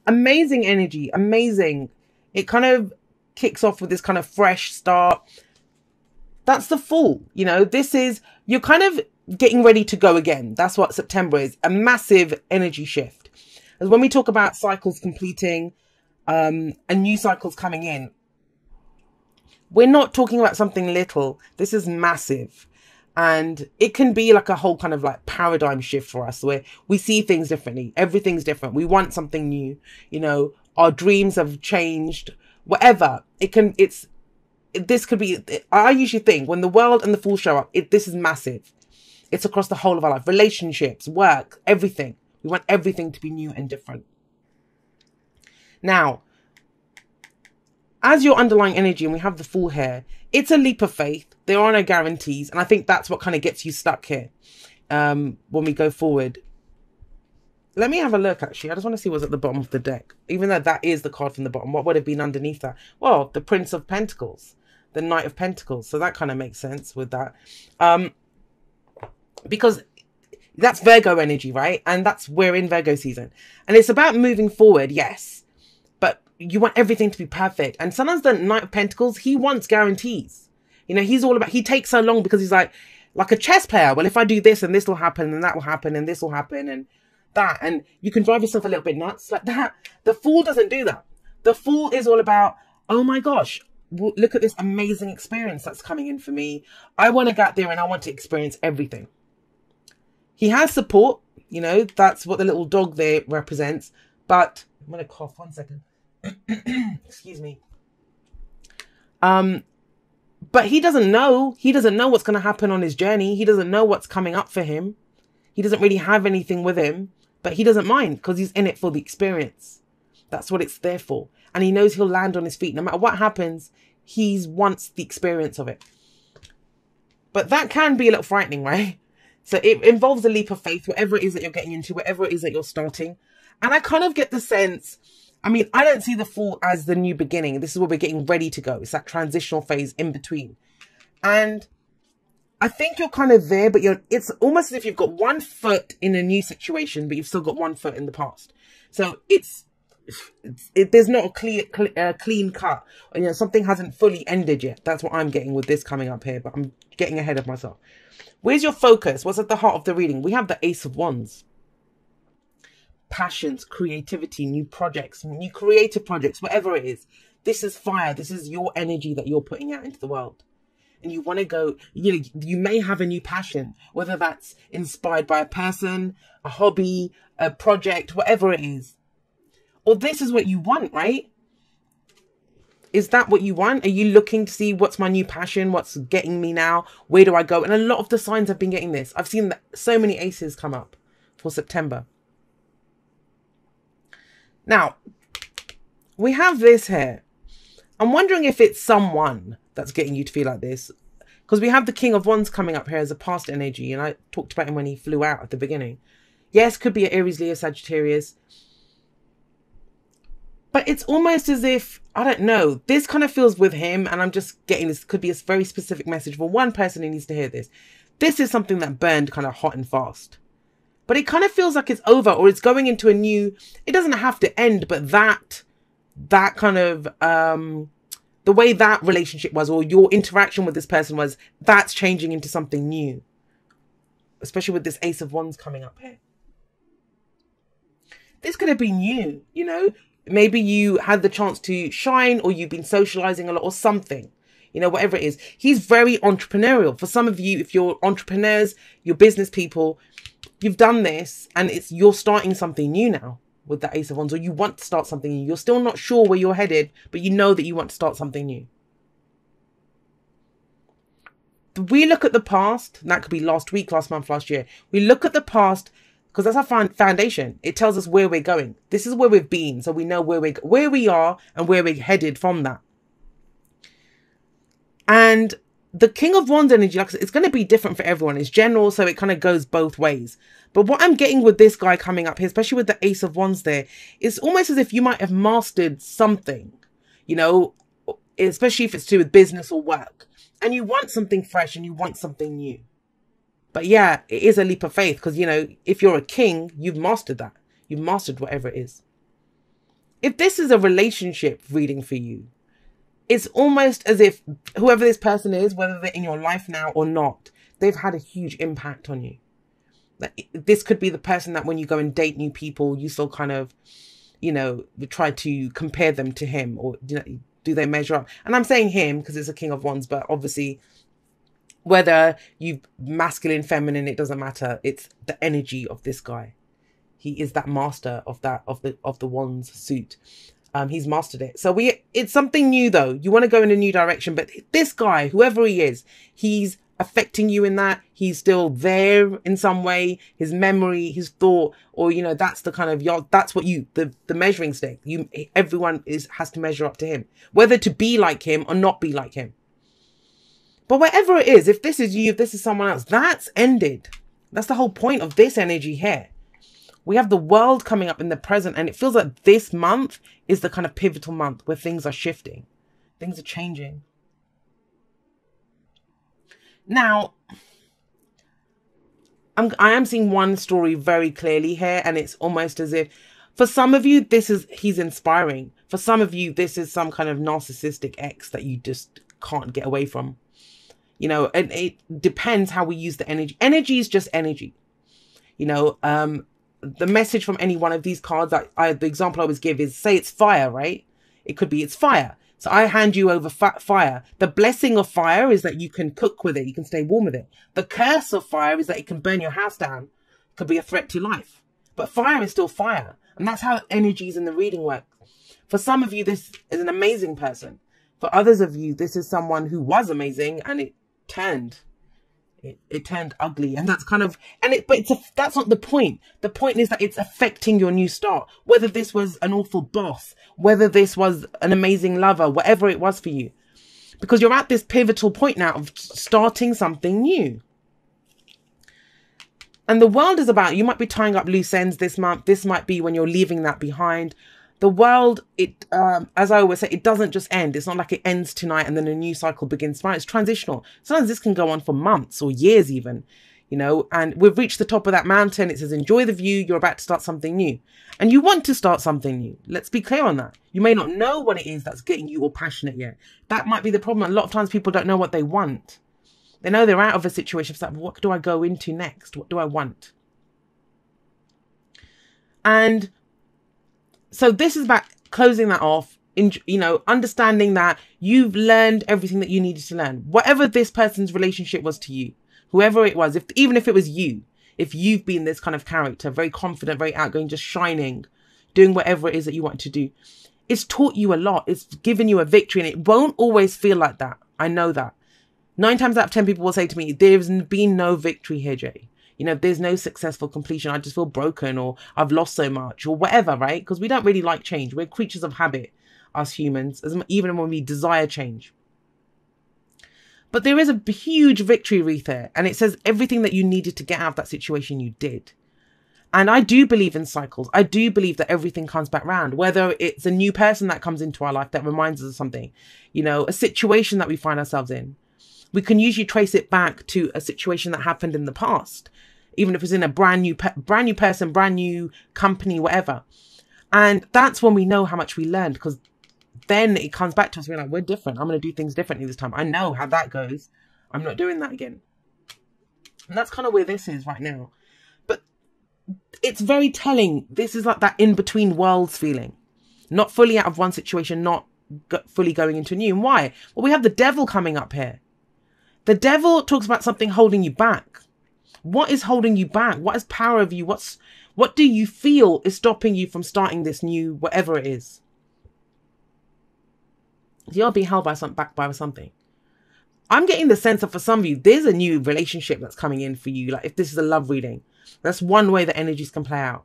amazing energy, amazing. It kind of kicks off with this kind of fresh start. That's the Fool. You know, this is, you're kind of getting ready to go again. That's what September is, a massive energy shift. As when we talk about cycles completing, and new cycles coming in, we're not talking about something little. This is massive. And it can be like a whole kind of like paradigm shift for us where we see things differently. Everything's different. We want something new. You know, our dreams have changed, whatever. This could be, I usually think when the World and the Fool show up, this is massive. It's across the whole of our life, relationships, work, everything. We want everything to be new and different. Now, as your underlying energy, and we have the Fool here, it's a leap of faith. There are no guarantees. And I think that's what kind of gets you stuck here when we go forward. Let me have a look, actually. I just want to see what's at the bottom of the deck. Even though that is the card from the bottom, what would have been underneath that? Well, the Prince of Pentacles, the Knight of Pentacles. So that kind of makes sense with that. Because that's Virgo energy, right? And we're in Virgo season. And it's about moving forward, yes. But you want everything to be perfect. And sometimes the Knight of Pentacles, he wants guarantees. You know, he's all about, he takes so long because he's like a chess player. Well, if I do this and this will happen and that will happen and this will happen and that. And you can drive yourself a little bit nuts like that. The Fool doesn't do that. The Fool is all about, oh my gosh, look at this amazing experience that's coming in for me. I want to get there and I want to experience everything. He has support, you know, that's what the little dog there represents. But I'm going to cough 1 second. Excuse me. But he doesn't know. He doesn't know what's going to happen on his journey. He doesn't know what's coming up for him. He doesn't really have anything with him, but he doesn't mind because he's in it for the experience. That's what it's there for. And he knows he'll land on his feet. No matter what happens, he wants the experience of it. But that can be a little frightening, right? So it involves a leap of faith, whatever it is that you're getting into, whatever it is that you're starting. And I kind of get the sense, I mean, I don't see the Fool as the new beginning. This is where we're getting ready to go. It's that transitional phase in between. And I think you're kind of there, but it's almost as if you've got 1 foot in a new situation, but you've still got 1 foot in the past. So there's not a clean cut. You know, something hasn't fully ended yet. That's what I'm getting with this coming up here, but I'm getting ahead of myself. Where's your focus? What's at the heart of the reading? We have the Ace of Wands. Passions, creativity, new projects, new creative projects, whatever it is. This is fire. This is your energy that you're putting out into the world. And you want to go, you know, you may have a new passion, whether that's inspired by a person, a hobby, a project, whatever it is. Or this is what you want, right? Is that what you want? Are you looking to see what's my new passion? What's getting me now? Where do I go? And a lot of the signs have been getting this. I've seen so many aces come up for September. Now, we have this here. I'm wondering if it's someone that's getting you to feel like this. Because we have the King of Wands coming up here as a past energy. And I talked about him when he flew out at the beginning. Yes, could be an Aries, Leo, Sagittarius. But it's almost as if, I don't know, this kind of feels with him. And I'm just getting this, could be a very specific message for one person who needs to hear this. This is something that burned kind of hot and fast. But it kind of feels like it's over, or it's going into a new, it doesn't have to end, but that kind of, the way that relationship was, or your interaction with this person was, that's changing into something new. Especially with this Ace of Wands coming up here. This could have been you, you know. Maybe you had the chance to shine, or you've been socializing a lot, or something. You know, whatever it is. He's very entrepreneurial. For some of you, if you're entrepreneurs, you're business people, you've done this, and you're starting something new now with the Ace of Wands, or you want to start something new. You're still not sure where you're headed, but you know that you want to start something new. We look at the past, and that could be last week, last month, last year. We look at the past because that's our foundation. It tells us where we're going. This is where we've been, so we know where we are and where we're headed from that. And the King of Wands energy, like I said, it's going to be different for everyone. It's general, so it kind of goes both ways. But what I'm getting with this guy coming up here, especially with the Ace of Wands there, it's almost as if you might have mastered something, you know, especially if it's to do with business or work. And you want something fresh and you want something new. But yeah, it is a leap of faith because, you know, if you're a king, you've mastered that. You've mastered whatever it is. if this is a relationship reading for you, it's almost as if whoever this person is, whether they're in your life now or not, they've had a huge impact on you. Like, this could be the person that when you go and date new people, you still kind of, you know, try to compare them to him, or do they measure up? And I'm saying him because it's a King of Wands, but obviously whether you masculine, feminine, it doesn't matter. It's the energy of this guy. He is that master of the Wands suit. He's mastered it. So it's something new though. You want to go in a new direction, but this guy, whoever he is, he's affecting you in that. He's still there in some way. His memory, his thought, or, you know, that's the kind of, that's what the measuring stick. Everyone has to measure up to him, whether to be like him or not be like him. But whatever it is, if this is you, if this is someone else, that's ended. That's the whole point of this energy here. We have the world coming up in the present, and it feels like this month is the kind of pivotal month where things are shifting. Things are changing. Now, I am seeing one story very clearly here, and it's almost as if, for some of you, he's inspiring. For some of you, this is some kind of narcissistic ex that you just can't get away from. You know, and it depends how we use the energy. Energy is just energy. You know, the message from any one of these cards, the example I always give is, say it's fire, right? It could be it's fire. So I hand you over fire. The blessing of fire is that you can cook with it. You can stay warm with it. The curse of fire is that it can burn your house down. It could be a threat to life. But fire is still fire. And that's how energies in the reading work. For some of you, this is an amazing person. For others of you, this is someone who was amazing and it turned ugly. And that's kind of, that's not the point. The point is that it's affecting your new start. Whether this was an awful boss, whether this was an amazing lover, whatever it was for you. Because you're at this pivotal point now of starting something new. And the world is about, you might be tying up loose ends this month. This might be when you're leaving that behind. The world, as I always say, it doesn't just end. It's not like it ends tonight and then a new cycle begins tomorrow. It's transitional. Sometimes this can go on for months or years even, you know, and we've reached the top of that mountain. It says, enjoy the view. You're about to start something new. And you want to start something new. Let's be clear on that. You may not know what it is that's getting you all passionate yet. That might be the problem. A lot of times people don't know what they want. They know they're out of a situation. It's like, what do I go into next? What do I want? And so this is about closing that off, you know, understanding that you've learned everything that you needed to learn. Whatever this person's relationship was to you, whoever it was, even if it was you, if you've been this kind of character, very confident, very outgoing, just shining, doing whatever it is that you want to do, it's taught you a lot. It's given you a victory, and it won't always feel like that. I know that. 9 times out of 10 people will say to me, there's been no victory here, Jay. You know, there's no successful completion. I just feel broken, or I've lost so much, or whatever, right? Because we don't really like change. We're creatures of habit, us humans, even when we desire change. But there is a huge victory wreath there. And it says everything that you needed to get out of that situation, you did. And I do believe in cycles. I do believe that everything comes back round, whether it's a new person that comes into our life that reminds us of something, you know, a situation that we find ourselves in. We can usually trace it back to a situation that happened in the past, even if it's in a brand new person, brand new company, whatever. And that's when we know how much we learned, because then it comes back to us. We're like, we're different. I'm going to do things differently this time. I know how that goes. I'm not doing that again. And that's kind of where this is right now. But it's very telling. This is like that in-between worlds feeling. Not fully out of one situation, not fully going into a new. And why? Well, we have the devil coming up here. The devil talks about something holding you back. What is holding you back? What is power of you? What do you feel is stopping you from starting this new, whatever it is? You're being held back by something. I'm getting the sense that for some of you, there's a new relationship that's coming in for you. Like if this is a love reading, that's one way that energies can play out.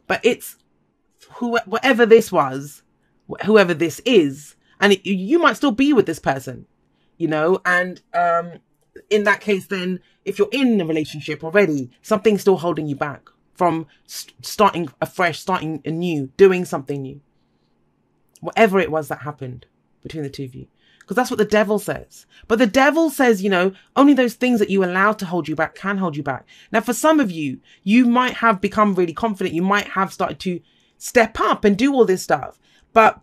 But it's whatever this was, whoever this is, and you might still be with this person. You know, and in that case, then if you're in a relationship already, something's still holding you back from starting afresh, starting anew, doing something new. Whatever it was that happened between the two of you. Because that's what the devil says. But the devil says, you know, only those things that you allow to hold you back can hold you back. Now, for some of you, you might have become really confident. You might have started to step up and do all this stuff. But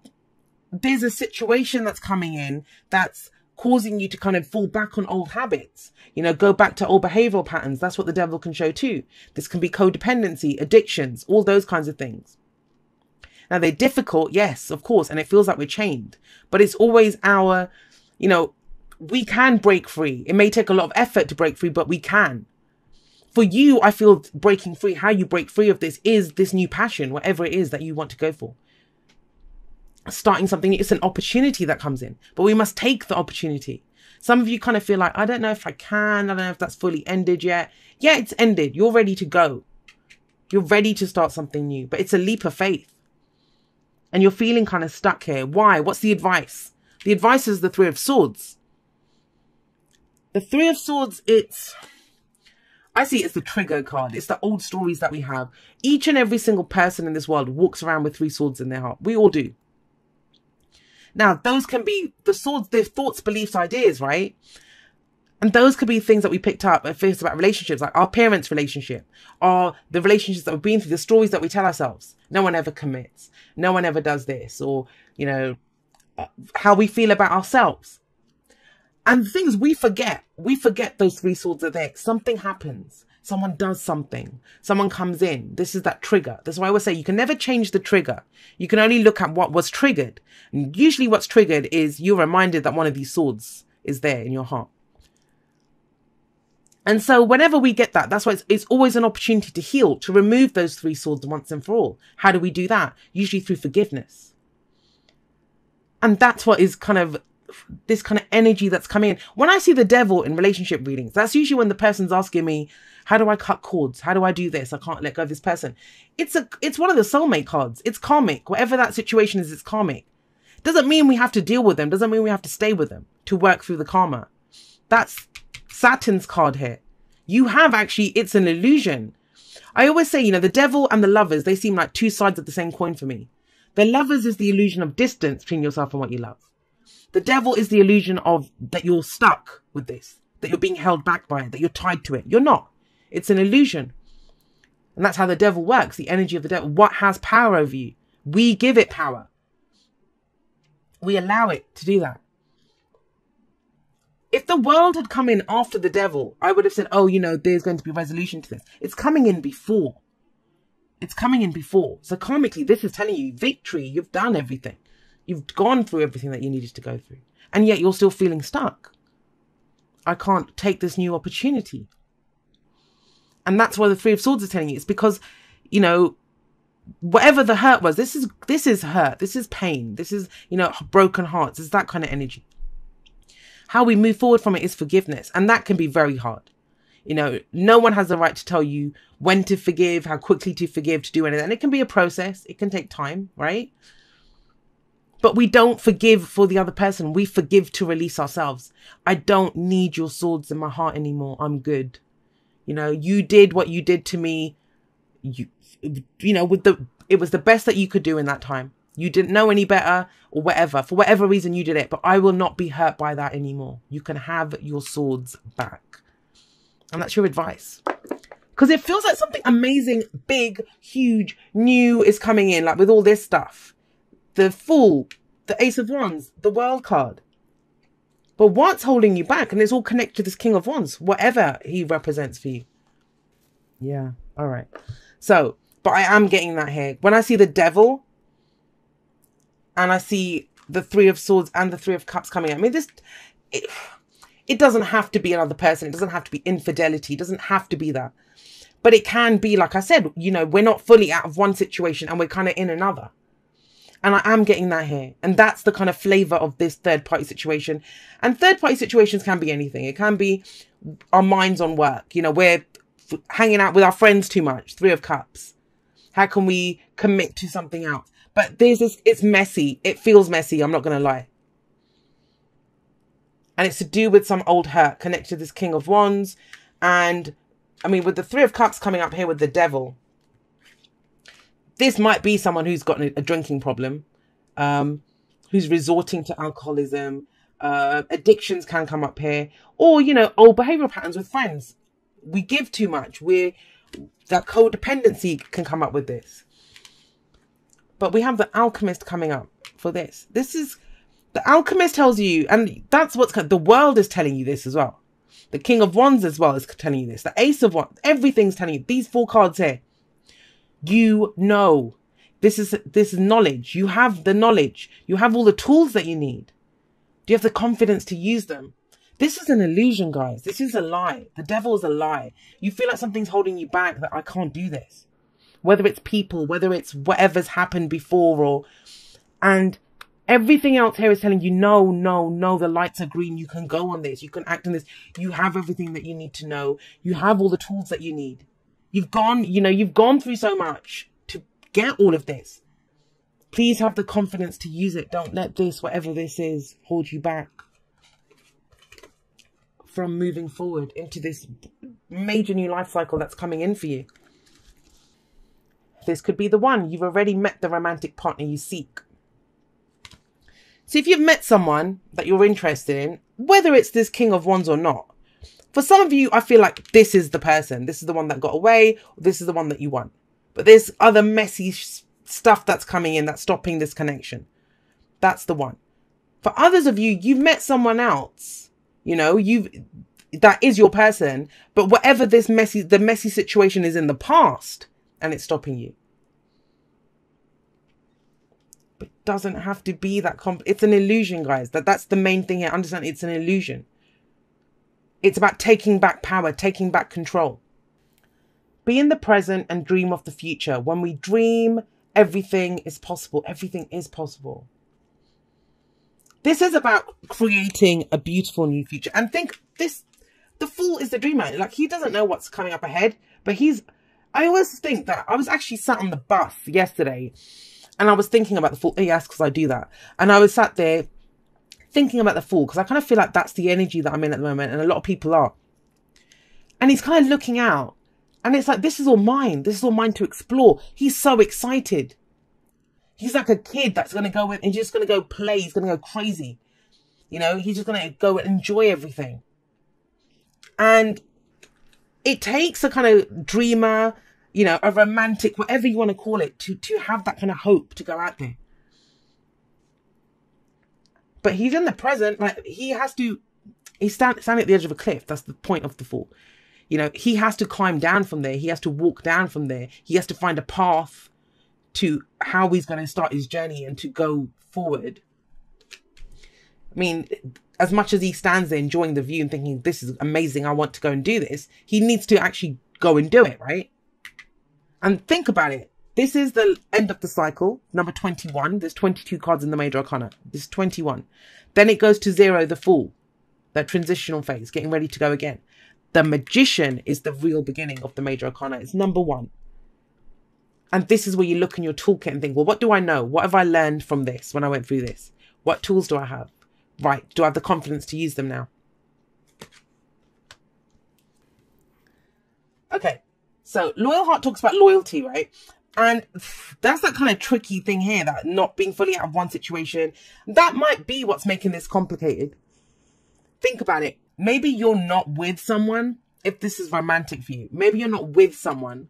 there's a situation that's coming in that's causing you to kind of fall back on old habits, you know, go back to old behavioral patterns. That's what the devil can show too. This can be codependency, addictions, all those kinds of things. Now, they're difficult, yes, of course, and it feels like we're chained, but it's always our, you know, we can break free. It may take a lot of effort to break free, but we can. For you, I feel breaking free, how you break free of this is this new passion, whatever it is that you want to go for. Starting something, it's an opportunity that comes in, but we must take the opportunity. Some of you kind of feel like, I don't know if I can, I don't know if that's fully ended yet. Yeah, it's ended. You're ready to go. You're ready to start something new, but it's a leap of faith. And you're feeling kind of stuck here. Why? What's the advice? The advice is the Three of Swords. The Three of Swords, I see it's the trigger card. It's the old stories that we have. Each and every single person in this world walks around with three swords in their heart. We all do. Now, those can be the swords, their thoughts, beliefs, ideas, right? And those could be things that we picked up if it's about relationships, like our parents' relationship, or the relationships that we've been through, the stories that we tell ourselves. No one ever commits. No one ever does this. Or, you know, how we feel about ourselves. And the thing is, we forget those three swords are there. Something happens. Someone does something. Someone comes in. This is that trigger. That's why I always say you can never change the trigger. You can only look at what was triggered. And usually what's triggered is you're reminded that one of these swords is there in your heart. And so whenever we get that, that's why it's always an opportunity to heal, to remove those three swords once and for all. How do we do that? Usually through forgiveness. And that's what is kind of this kind of energy that's coming in. When I see the devil in relationship readings, that's usually when the person's asking me, how do I cut cords? How do I do this? I can't let go of this person. It's one of the soulmate cards. It's karmic. Whatever that situation is, it's karmic. Doesn't mean we have to deal with them. Doesn't mean we have to stay with them to work through the karma. That's Saturn's card here. You have actually, it's an illusion. I always say, you know, the devil and the lovers, they seem like two sides of the same coin for me. The lovers is the illusion of distance between yourself and what you love. The devil is the illusion of that you're stuck with this, that you're being held back by it, that you're tied to it. You're not. It's an illusion. And that's how the devil works, the energy of the devil. What has power over you? We give it power. We allow it to do that. If the world had come in after the devil, I would have said, oh, you know, there's going to be a resolution to this. It's coming in before. It's coming in before. So karmically, this is telling you victory. You've done everything. You've gone through everything that you needed to go through. And yet you're still feeling stuck. I can't take this new opportunity. And that's why the Three of Swords is telling you. It's because, you know, whatever the hurt was, this is hurt. This is pain. This is, you know, broken hearts. It's that kind of energy. How we move forward from it is forgiveness. And that can be very hard. You know, no one has the right to tell you when to forgive, how quickly to forgive, to do anything. And it can be a process. It can take time, right? But we don't forgive for the other person. We forgive to release ourselves. I don't need your swords in my heart anymore. I'm good. You know, you did what you did to me. You know, it was the best that you could do in that time. You didn't know any better or whatever. For whatever reason you did it. But I will not be hurt by that anymore. You can have your swords back. And that's your advice. Because it feels like something amazing, big, huge, new is coming in. Like with all this stuff. The Fool, the Ace of Wands, the World card. But what's holding you back? And it's all connected to this King of Wands, whatever he represents for you. Yeah, all right. So, but I am getting that here. When I see the devil and I see the Three of Swords and the Three of Cups coming at me, it doesn't have to be another person. It doesn't have to be infidelity. It doesn't have to be that. But it can be, like I said, you know, we're not fully out of one situation and we're kind of in another. And I am getting that here. And that's the kind of flavor of this third party situation. And third party situations can be anything. It can be our minds on work. You know, we're hanging out with our friends too much. Three of Cups. How can we commit to something else? But there's this, it's messy. It feels messy. I'm not going to lie. And it's to do with some old hurt connected to this King of Wands. And I mean, with the Three of Cups coming up here with the devil, this might be someone who's got a drinking problem, who's resorting to alcoholism. Addictions can come up here. Or, you know, old behavioral patterns with friends. We give too much. That codependency can come up with this. But we have the Alchemist coming up for this. This is, the Alchemist tells you, and that's what's, the world is telling you this as well. The King of Wands as well is telling you this. The Ace of Wands, everything's telling you. These 4 cards here. You know. This is knowledge. You have the knowledge. You have all the tools that you need. Do you have the confidence to use them? This is an illusion, guys. This is a lie. The devil is a lie. You feel like something's holding you back, that I can't do this. Whether it's people, whether it's whatever's happened before, and everything else here is telling you, no, no, no, the lights are green. You can go on this. You can act on this. You have everything that you need to know. You have all the tools that you need. You've gone through so much to get all of this. Please have the confidence to use it. Don't let this, whatever this is, hold you back from moving forward into this major new life cycle that's coming in for you. This could be the one. You've already met the romantic partner you seek. So if you've met someone that you're interested in, whether it's this King of Wands or not, for some of you, I feel like this is the person. This is the one that got away. This is the one that you want. But there's other messy stuff that's coming in that's stopping this connection. That's the one. For others of you, you've met someone else. You know, that is your person, but whatever the messy situation is in the past, and it's stopping you. But it doesn't have to be that it's an illusion, guys. That's the main thing here. Understand, it's an illusion. It's about taking back power, taking back control. Be in the present and dream of the future. When we dream, everything is possible. Everything is possible. This is about creating a beautiful new future. And think the Fool is the dreamer. Like, he doesn't know what's coming up ahead, but I always think that I was actually sat on the bus yesterday and I was thinking about the Fool. Yes, because I do that. And I was sat there thinking about the Fool because I kind of feel like that's the energy that I'm in at the moment. And a lot of people are. And he's kind of looking out and it's like, this is all mine. This is all mine to explore. He's so excited. He's like a kid that's going to go in and just going to go play. He's going to go crazy. You know, he's just going to go and enjoy everything. And it takes a kind of dreamer, you know, a romantic, whatever you want to call it, to have that kind of hope to go out there. But he's in the present, like he's standing at the edge of a cliff. That's the point of the Fool. You know, he has to climb down from there. He has to walk down from there. He has to find a path to how he's going to start his journey and to go forward. I mean, as much as he stands there enjoying the view and thinking, this is amazing, I want to go and do this, he needs to actually go and do it, right? And think about it. This is the end of the cycle, number 21. There's 22 cards in the Major Arcana. This is 21. Then it goes to 0, the Fool. That transitional phase, getting ready to go again. The Magician is the real beginning of the Major Arcana. It's number 1. And this is where you look in your toolkit and think, well, what do I know? What have I learned from this when I went through this? What tools do I have? Right. Do I have the confidence to use them now? Okay. So Loyal Heart talks about loyalty, right? And that's that kind of tricky thing here, that not being fully out of one situation. That might be what's making this complicated. Think about it. Maybe you're not with someone, if this is romantic for you. Maybe you're not with someone,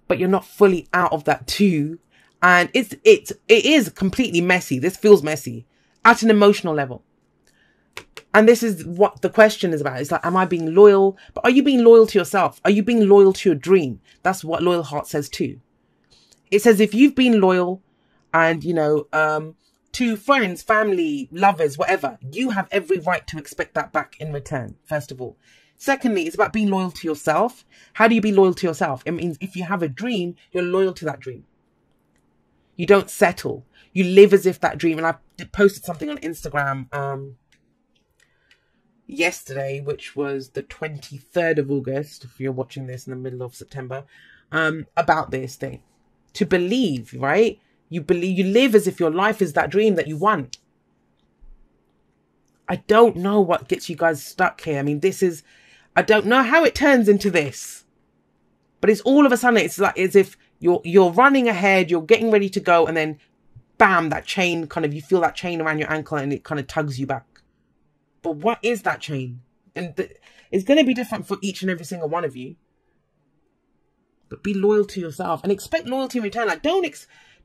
but you're not fully out of that too. And it is completely messy. This feels messy at an emotional level. And this is what the question is about. It's like, am I being loyal? But are you being loyal to yourself? Are you being loyal to your dream? That's what Loyal Heart says too. It says if you've been loyal and, you know, to friends, family, lovers, whatever, you have every right to expect that back in return, first of all. Secondly, it's about being loyal to yourself. How do you be loyal to yourself? It means if you have a dream, you're loyal to that dream. You don't settle. You live as if that dream, and I posted something on Instagram yesterday, which was the 23rd of August, if you're watching this in the middle of September, about this thing. To believe, right? You believe, you live as if your life is that dream that you want. I don't know what gets you guys stuck here. I mean, this is, I don't know how it turns into this, but it's all of a sudden, it's like as if you're running ahead, you're getting ready to go, and then bam, that chain kind of, you feel that chain around your ankle and it kind of tugs you back. But what is that chain? And it's going to be different for each and every single one of you. But be loyal to yourself and expect loyalty in return. Like, don't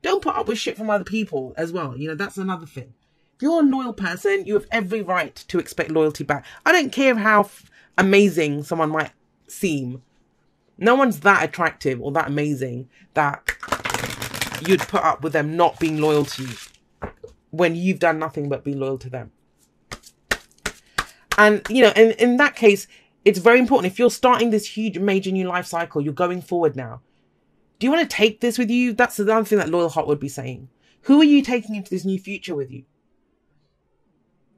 don't put up with shit from other people as well. You know, that's another thing. If you're a loyal person, you have every right to expect loyalty back. I don't care how amazing someone might seem. No one's that attractive or that amazing that you'd put up with them not being loyal to you when you've done nothing but be loyal to them. And, you know, in that case, it's very important. If you're starting this huge, major new life cycle, you're going forward now. Do you want to take this with you? That's the other thing that Loyal Heart would be saying. Who are you taking into this new future with you?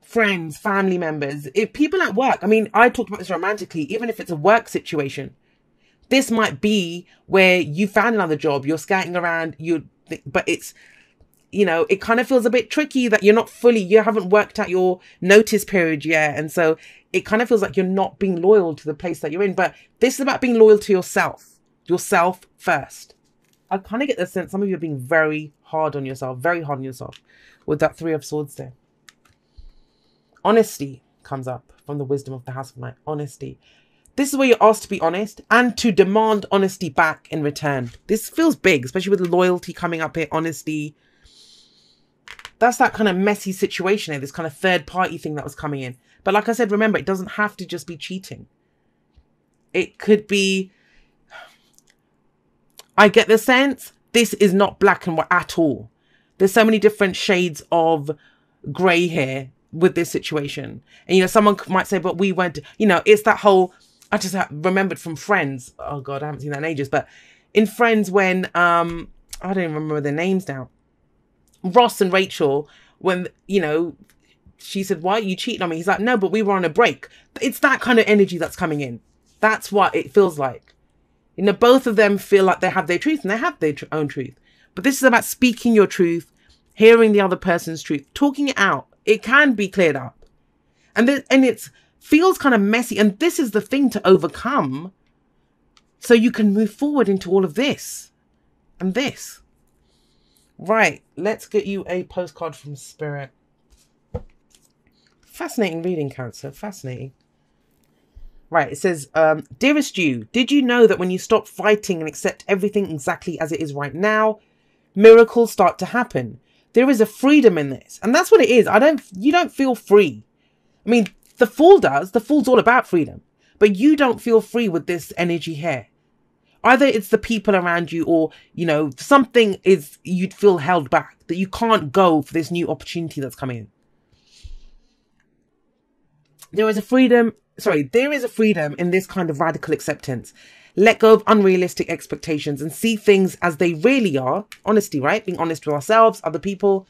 Friends, family members, if people at work. I mean, I talked about this romantically, even if it's a work situation. This might be where you found another job, you're scouting around, but it's, you know, it kind of feels a bit tricky that you haven't worked out your notice period yet. And so it kind of feels like you're not being loyal to the place that you're in. But this is about being loyal to yourself first. I kind of get the sense some of you are being very hard on yourself with that Three of Swords there. Honesty comes up from the wisdom of the House of Light. Honesty. This is where you're asked to be honest and to demand honesty back in return. This feels big, especially with loyalty coming up here. Honesty. That's that kind of messy situation here. This kind of third party thing that was coming in. But like I said, remember, it doesn't have to just be cheating. It could be... I get the sense this is not black and white at all. There's so many different shades of grey here with this situation. And, you know, someone might say, but we went, you know, it's that whole, I just remembered from Friends. Oh God, I haven't seen that in ages. But in Friends when, I don't even remember their names now. Ross and Rachel, when, you know, she said, why are you cheating on me? He's like, no, but we were on a break. It's that kind of energy that's coming in. That's what it feels like. You know, both of them feel like they have their truth and they have their own truth. But this is about speaking your truth, hearing the other person's truth, talking it out. It can be cleared up. And it feels kind of messy. And this is the thing to overcome so you can move forward into all of this and this. Right. Let's get you a postcard from Spirit. Fascinating reading, Cancer. Fascinating. Right, it says, Dearest you, did you know that when you stop fighting and accept everything exactly as it is right now, miracles start to happen? There is a freedom in this. And that's what it is. You don't feel free. I mean, the Fool does. The Fool's all about freedom. But you don't feel free with this energy here. Either it's the people around you or, you know, something is, you'd feel held back. That you can't go for this new opportunity that's coming in. There is a freedom in this kind of radical acceptance. Let go of unrealistic expectations and see things as they really are. Honesty, right? Being honest with ourselves, other people,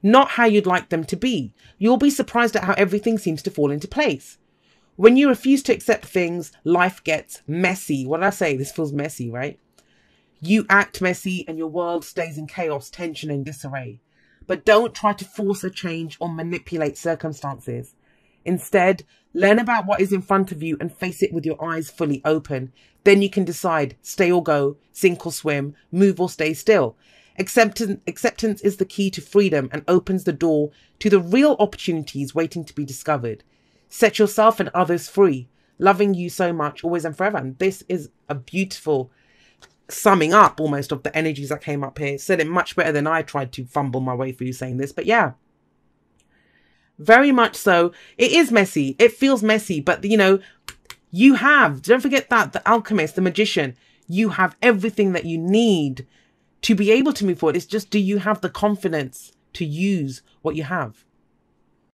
not how you'd like them to be. You'll be surprised at how everything seems to fall into place. When you refuse to accept things, life gets messy. What did I say? This feels messy, right? You act messy and your world stays in chaos, tension and disarray. But don't try to force a change or manipulate circumstances. Instead, learn about what is in front of you and face it with your eyes fully open. Then you can decide, stay or go, sink or swim, move or stay still. Acceptance is the key to freedom and opens the door to the real opportunities waiting to be discovered. Set yourself and others free, loving you so much, always and forever. And this is a beautiful summing up almost of the energies that came up here. Said it much better than I tried to fumble my way through saying this, but yeah. Very much so. It is messy. It feels messy. But, you know, don't forget that, the alchemist, the magician, you have everything that you need to be able to move forward. It's just, do you have the confidence to use what you have?